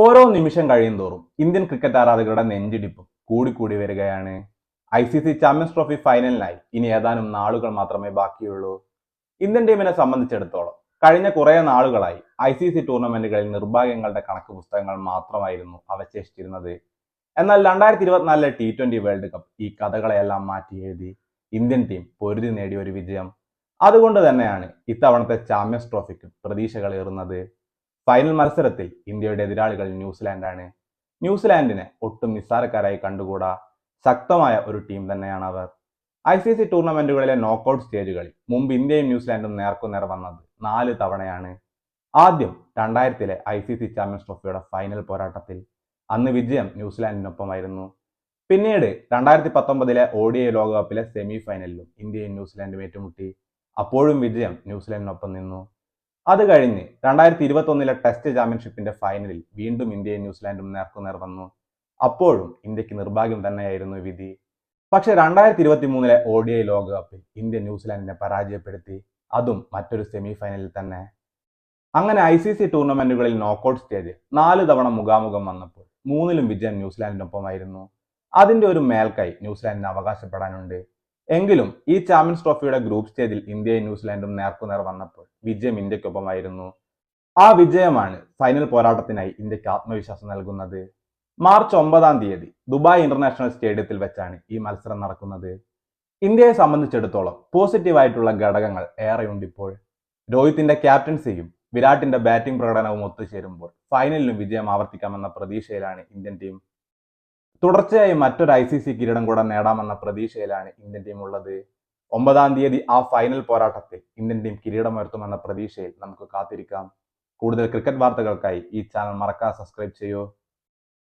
ഓരോ നിമിഷം കഴിയുന്തോറും ഇന്ത്യൻ ക്രിക്കറ്റ് ആരാധകരുടെ നെഞ്ചിടിപ്പും കൂടിക്കൂടി വരികയാണ്. ICC ചാമ്പ്യൻസ് ട്രോഫി ഫൈനലിനായി ഇനി ഏതാനും നാളുകൾ മാത്രമേ ബാക്കിയുള്ളൂ. ഇന്ത്യൻ ടീമിനെ സംബന്ധിച്ചിടത്തോളം കഴിഞ്ഞ കുറേ നാളുകളായി ICC ടൂർണമെന്റുകളിൽ നിർഭാഗ്യങ്ങളുടെ കണക്ക് പുസ്തകങ്ങൾ മാത്രമായിരുന്നു അവശേഷിച്ചിരുന്നത്. എന്നാൽ 2024 T20 വേൾഡ് കപ്പ് ഈ കഥകളെയെല്ലാം മാറ്റി എഴുതി. ഇന്ത്യൻ ടീം പൊരുതി നേടിയ ഒരു വിജയം. അതുകൊണ്ട് തന്നെയാണ് ഇത്തവണത്തെ ചാമ്പ്യൻസ് ട്രോഫിക്ക് പ്രതീക്ഷകൾ ഏറുന്നത്. ഫൈനൽ മത്സരത്തിൽ ഇന്ത്യയുടെ എതിരാളികൾ ന്യൂസിലാൻഡാണ്. ന്യൂസിലാൻഡിനെ ഒട്ടും നിസ്സാരക്കാരായി കണ്ടുകൂടാ. ശക്തമായ ഒരു ടീം തന്നെയാണ് അവർ. ICC ടൂർണമെന്റുകളിലെ നോക്കൌട്ട് സ്റ്റേജുകളിൽ മുമ്പ് ഇന്ത്യയും ന്യൂസിലാൻഡും നേർക്കുനേർ വന്നത് 4 തവണയാണ്. ആദ്യം 2000-ലെ ICC ചാമ്പ്യൻസ് ട്രോഫിയുടെ ഫൈനൽ പോരാട്ടത്തിൽ. അന്ന് വിജയം ന്യൂസിലാൻഡിനൊപ്പമായിരുന്നു. പിന്നീട് 2019-ലെ ODI ലോകകപ്പിലെ സെമി ഫൈനലിലും ഇന്ത്യയും ന്യൂസിലാൻഡും ഏറ്റുമുട്ടി. അപ്പോഴും വിജയം ന്യൂസിലാൻഡിനൊപ്പം നിന്നു. അത് കഴിഞ്ഞ് 2021-ലെ ടെസ്റ്റ് ചാമ്പ്യൻഷിപ്പിന്റെ ഫൈനലിൽ വീണ്ടും ഇന്ത്യയും ന്യൂസിലാൻഡും നേർക്കുനേർ വന്നു. അപ്പോഴും ഇന്ത്യക്ക് നിർഭാഗ്യം തന്നെയായിരുന്നു വിധി. പക്ഷെ 2023-ലെ ODI ലോകകപ്പിൽ ഇന്ത്യ ന്യൂസിലാൻഡിനെ പരാജയപ്പെടുത്തി. അതും മറ്റൊരു സെമി ഫൈനലിൽ തന്നെ. അങ്ങനെ ICC ടൂർണമെന്റുകളിൽ നോക്കൌട്ട് സ്റ്റേജ് 4 തവണ മുഖാമുഖം വന്നപ്പോൾ 3-ലും വിജയം ന്യൂസിലാൻഡിനൊപ്പമായിരുന്നു. അതിന്റെ ഒരു മേൽക്കൈ ന്യൂസിലാൻഡിന് അവകാശപ്പെടാനുണ്ട്. എങ്കിലും ഈ ചാമ്പ്യൻസ് ട്രോഫിയുടെ ഗ്രൂപ്പ് സ്റ്റേജിൽ ഇന്ത്യയും ന്യൂസിലാൻഡും നേർക്കുനേർ വന്നപ്പോൾ വിജയം ഇന്ത്യക്കൊപ്പമായിരുന്നു. ആ വിജയമാണ് ഫൈനൽ പോരാട്ടത്തിനായി ഇന്ത്യക്ക് ആത്മവിശ്വാസം നൽകുന്നത്. മാർച്ച് 9 ദുബായ് ഇന്റർനാഷണൽ സ്റ്റേഡിയത്തിൽ വെച്ചാണ് ഈ മത്സരം നടക്കുന്നത്. ഇന്ത്യയെ സംബന്ധിച്ചിടത്തോളം പോസിറ്റീവായിട്ടുള്ള ഘടകങ്ങൾ ഏറെയുണ്ട് ഇപ്പോൾ. രോഹിത്തിന്റെ ക്യാപ്റ്റൻസിയും വിരാട്ടിന്റെ ബാറ്റിംഗ് പ്രകടനവും ഒത്തുചേരുമ്പോൾ ഫൈനലിലും വിജയം ആവർത്തിക്കാമെന്ന പ്രതീക്ഷയിലാണ് ഇന്ത്യൻ ടീം. തുടർച്ചയായി മറ്റൊരു ICC കിരീടം കൂടെ നേടാമെന്ന പ്രതീക്ഷയിലാണ് ഇന്ത്യൻ ടീം ഉള്ളത്. 9 ആ ഫൈനൽ പോരാട്ടത്തിൽ ഇന്ത്യൻ ടീം കിരീടമുയർത്തുമെന്ന പ്രതീക്ഷയിൽ നമുക്ക് കാത്തിരിക്കാം. കൂടുതൽ ക്രിക്കറ്റ് വാർത്തകൾക്കായി ഈ ചാനൽ മറക്കാതെ സബ്സ്ക്രൈബ് ചെയ്യൂ.